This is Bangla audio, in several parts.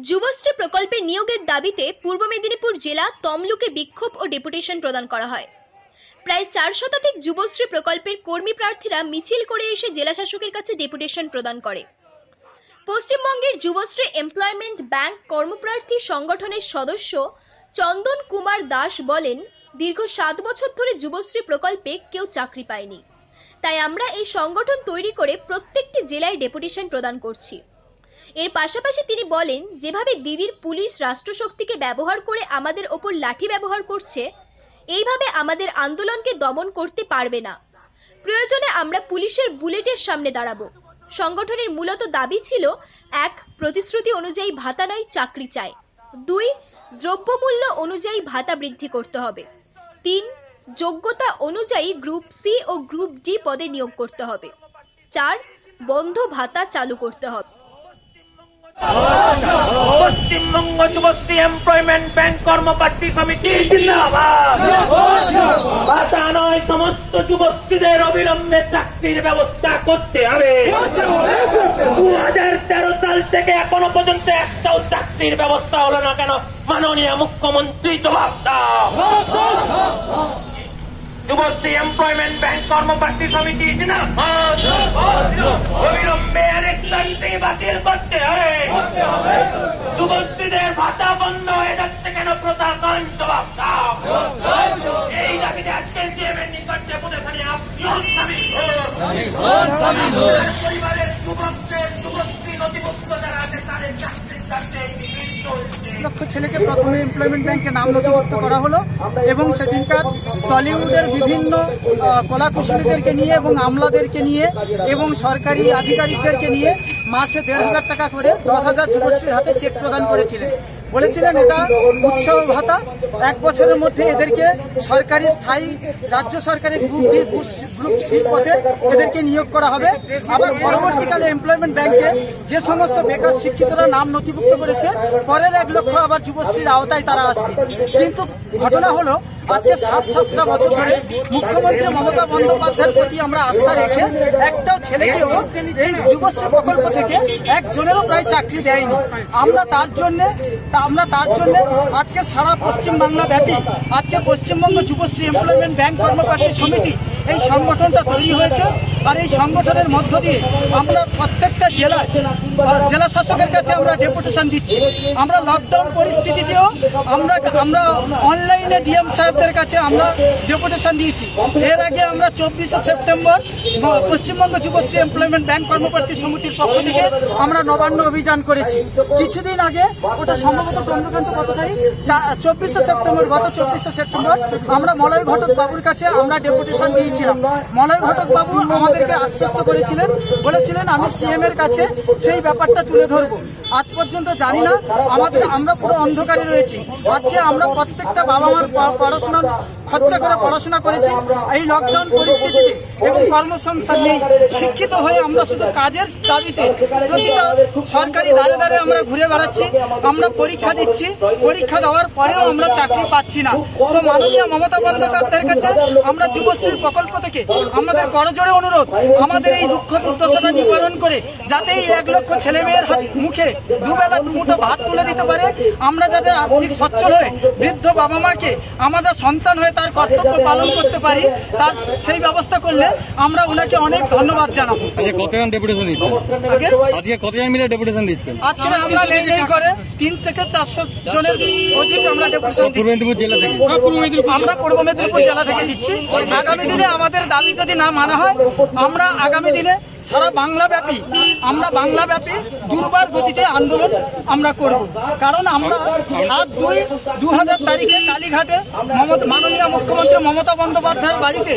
যুবশ্রী প্রকল্পে নিয়োগের দাবিতে পূর্ব মেদিনীপুর জেলা তমলুকে বিক্ষোভ ও ডেপুটেশন প্রদান করা হয়। প্রায় 4 শতাধিক যুবশ্রী প্রকল্পের কর্মী প্রার্থীরা মিছিল করে এসে জেলা শাসকের কাছে ডেপুটেশন প্রদান করে। পশ্চিমবঙ্গের যুবশ্রী এমপ্লয়মেন্ট ব্যাংক কর্মপ্রার্থী সংগঠনের সদস্য চন্দন কুমার দাস বলেন, দীর্ঘ 7 বছর ধরে যুবশ্রী প্রকল্পে কেউ চাকরি পায়নি, তাই আমরা এই সংগঠন তৈরি করে প্রত্যেকটি জেলায় ডেপুটেশন প্রদান করছি। এর পাশাপাশি তিনি বলেন, যেভাবে দিদির পুলিশ রাষ্ট্রশক্তিকে ব্যবহার করে আমাদের ওপর লাঠি ব্যবহার করছে, এইভাবে আমাদের আন্দোলনকে দমন করতে পারবে না। প্রয়োজনে আমরা পুলিশের বুলেটের সামনে দাঁড়াবো। সংগঠনের মূলত দাবি ছিল 1. প্রতিশ্রুতি অনুযায়ী ভাতা নয়, চাকরি চাই। 2. দ্রব্যমূল্য অনুযায়ী ভাতা বৃদ্ধি করতে হবে। 3. যোগ্যতা অনুযায়ী গ্রুপ সি ও গ্রুপ ডি পদে নিয়োগ করতে হবে। 4. বন্ধ ভাতা চালু করতে হবে। পশ্চিমবঙ্গ যুবশ্রী এমপ্লয়মেন্ট ব্যাংক কর্মপ্রার্থী সমিতি জিন্দাবাদ। ভাতা নয়, সমস্ত যুবশ্রীদের অবিলম্বে চাকরির ব্যবস্থা করতে হবে। 2013 সাল থেকে এখনো পর্যন্ত একটাও চাকরির ব্যবস্থা হলো না কেন? মাননীয় মুখ্যমন্ত্রী জবাব দাও। যুবশ্রী এমপ্লয়মেন্ট ব্যাংক কর্মপ্রার্থী সমিতি জিন্দাবাদ। অবিলম্বে ইলেকশনটি বাতিল করতে হবে। যুবশ্রীদের ভাতা বন্ধ হয়ে যাচ্ছে কেন? প্রশাসন জবাব দাও। এই দাবিতে আজকের জিএমের নিকট ডেপুটেশনে আপনিও সামিল হন। পরিবারের যুবকদের যুবশ্রী নথিভুক্ত যারা আছে তাদের চাকরির চাকরি এই মিছিল চলছে। লক্ষ ছেলেকে প্রথমে এমপ্লয়মেন্ট ব্যাংকে নাম নথিভুক্ত করা হলো এবং সেদিনকার টলিউডের বিভিন্ন কলাকুশলীদেরকে নিয়ে এবং আমলাদেরকে নিয়ে এবং সরকারি আধিকারিকদেরকে নিয়ে মাসে 1,500 টাকা করে 10,000 যুবশ্রীর হাতে চেক প্রদান করেছিলেন। বলেছিলেন এটা উৎসব ভাতা, 1 বছরের মধ্যে এদেরকে সরকারি স্থায়ী রাজ্য সরকারের গ্রুপ ডি গ্রুপ সি পদে এদেরকে নিয়োগ করা হবে। আবার পরবর্তীকালে এমপ্লয়মেন্ট ব্যাংকে যে সমস্ত বেকার শিক্ষিতরা নাম নথিভুক্ত করেছে, পরের 1 লক্ষ আবার যুবশ্রীর আওতায় তারা আসবে। কিন্তু ঘটনা হলো আজকে 7-7টা বছর ধরে মুখ্যমন্ত্রী মমতা বন্দ্যোপাধ্যায়ের প্রতি আমরা আস্থা রেখে একটাও ছেলেকেও এই যুবশ্রী প্রকল্প থেকে একজনেরও প্রায় চাকরি দেয়নি। আমরা তার জন্য আজকে সারা পশ্চিমবাংলা ব্যাপী আজকে পশ্চিমবঙ্গ যুবশ্রী এমপ্লয়মেন্ট ব্যাংক কর্মপ্রার্থী সমিতি এই সংগঠনটা তৈরি হয়েছে। আর এই সংগঠনের মধ্য দিয়ে আমরা প্রত্যেকটা জেলা শাসকের কাছে আমরা ডেপুটেশন দিচ্ছি। আমরা লকডাউন পরিস্থিতিতেও আমরা অনলাইনে ডিএম সাহেবদের কাছে আমরা ডেপুটেশন দিয়েছি। এর আগে আমরা 24শে September Paschimbanga Yuvashree employment bank কর্মপ্রার্থী সমিতির পক্ষ থেকে আমরা নবান্ন অভিযান করেছি। কিছুদিন আগে ওটা সম্ভবত চন্দ্রকান্ত কত তারিখ 24শে সেপ্টেম্বর, গত 24শে সেপ্টেম্বর আমরা মলয় ঘটক বাবুর কাছে আমরা ডেপুটেশন দিয়েছিলাম। মলয় ঘটক বাবু আমাদেরকে আশ্বস্ত করেছিলেন, বলেছিলেন আমি সিএম এর কাছে সেই ব্যাপারটা তুলে ধরবো। আজ পর্যন্ত জানি না, আমরা পুরো অন্ধকারে রয়েছি। আজকে আমরা প্রত্যেকটা বাবা মার পড়াশোনার খরচা করে পড়াশোনা করেছি এই লকডাউন পরিস্থিতিতে এবং কর্মসংস্থান নেই। শিক্ষিত হয়ে আমরা শুধু কাজের দাবিতে প্রতিটা সরকারি দ্বারে দ্বারে আমরা ঘুরে বেড়াচ্ছি। আমরা পরীক্ষা দিচ্ছি, পরীক্ষা দেওয়ার পরেও আমরা চাকরি পাচ্ছি না। তো মাননীয় মমতা বন্দ্যোপাধ্যায়ের কাছে আমরা যুবশ্রী প্রকল্প থেকে আমাদের করজোড়ে অনুরোধ, আমাদের এই দুঃখ দুর্দশাটা নিবারণ করে যাতে এই 1 লক্ষ ছেলে মেয়ের মুখে দুবেলা দুমুঠো ভাত তুলে দিতে পারে। আমরা যাতে আর্থিক সচ্ছল হয়ে বৃদ্ধ বাবা মাকে আমাদের সন্তান হয়ে তার কর্তব্য পালন করতে পারি, তার সেই ব্যবস্থা করলে আমরা ওনাকে অনেক ধন্যবাদ জানাবো। কতজন ডেপুটেশন দিচ্ছেন? আজকে কতজন মিলে ডেপুটেশন দিচ্ছেন? আজকে আমরা নেই করে 3 থেকে 400 জনের অধিক আমরা ডেপুটেশন পূর্ব মেদিনীপুর জেলা থেকে আমরা পূর্ব মেদিনীপুর জেলা থেকে দিচ্ছি। আগামী দিনে আমাদের দাবি যদি না মানা হয়, আমরা আগামী দিনে সারা বাংলাব্যাপী দুর্বার গতিতে আন্দোলন আমরা করব। কারণ আমরা 7/2/2000 তারিখে কালীঘাটে মাননীয় মুখ্যমন্ত্রী মমতা বন্দ্যোপাধ্যায়ের বাড়িতে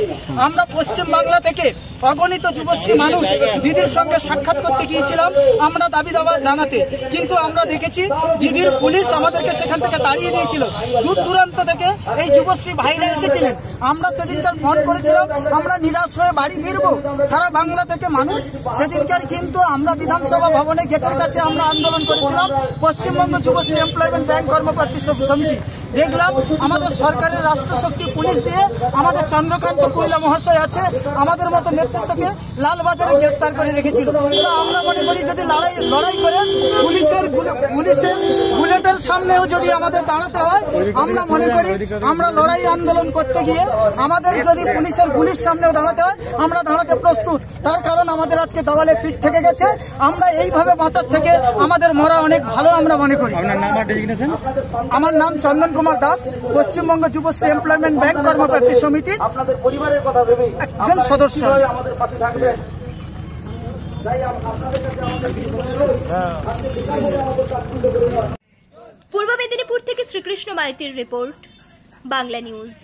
আমরা পশ্চিম বাংলা থেকে অগণিত যুবশ্রী মানুষ দিদির সঙ্গে সাক্ষাৎ করতে গিয়েছিলাম আমরা দাবি দাবা জানাতে। কিন্তু আমরা দেখেছি দিদির পুলিশ আমাদেরকে সেখান থেকে তাড়িয়ে দিয়েছিল। দূর দূরান্ত থেকে এই যুবশ্রী ভাইরা এসেছিলেন। আমরা সেদিনকার ফোন করেছিলাম আমরা নিরাশ হয়ে বাড়ি ফিরবো। সারা বাংলা থেকে মানুষ মানুষ সেদিনকার কিন্তু আমরা বিধানসভা ভবনে গেটের কাছে আমরা আন্দোলন করেছিলাম পশ্চিমবঙ্গ যুবশ্রী এমপ্লয়মেন্ট ব্যাংক কর্মপ্রার্থী সমিতি। দেখলাম আমাদের সরকারের রাষ্ট্রশক্তি পুলিশ দিয়ে আমাদের চন্দ্রকান্ত কুইলা মহাশয় আছে আমাদের মতো নেতৃত্বকে লালবাজারে গ্রেপ্তার করে রেখেছিল। তো আমরা মনে করি যদি লড়াই করে পুলিশের বুলেটের সামনেও যদি আমাদের দাঁড়াতে হয়, আমরা মনে করি আমরা লড়াই আন্দোলন করতে গিয়ে আমাদের যদি পুলিশের গুলির সামনেও দাঁড়াতে হয় আমরা দাঁড়াতে প্রস্তুত। তার কারণ আমাদের আজকে দেওয়ালে পিঠ থেকে গেছে, আমরা এইভাবে বাঁচার থেকে আমাদের মরা অনেক ভালো আমরা মনে করি। আমার নাম চন্দন কুমার দাস, পশ্চিমবঙ্গ যুবশ্রী এমপ্লয়মেন্ট ব্যাংক কর্মপ্রার্থী সমিতির একজন সদস্য। পূর্ব মেদিনীপুর থেকে শ্রীকৃষ্ণ মাইতির রিপোর্ট, বাংলা নিউজ।